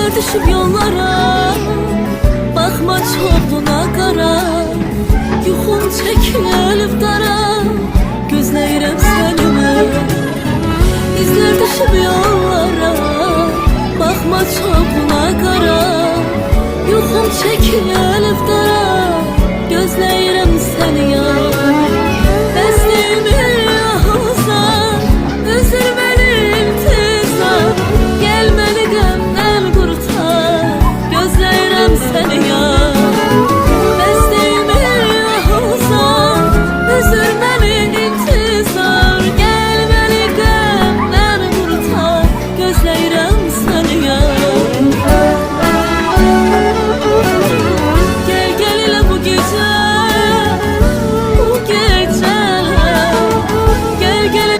İzler düşüp yollara, bakma çoğuna qara. Yuxum çəkilib dara, gözləyirəm sənimi. İzler düşüp yollara, bakma çoğuna qara. Yuxum çəkilib dara, gözləyirəm səni yar. Bəsliyimi alsan, üzülməli iltizam. Gəl məni qəmdən qurtar, gözləyirəm səni yar. Bəsliyimi alsan, üzülməli iltizam. Gəl məni qəmdən qurtar, gözləyirəm səni yar. Gel gel elə bu gecə, bu gecə. Gel gel.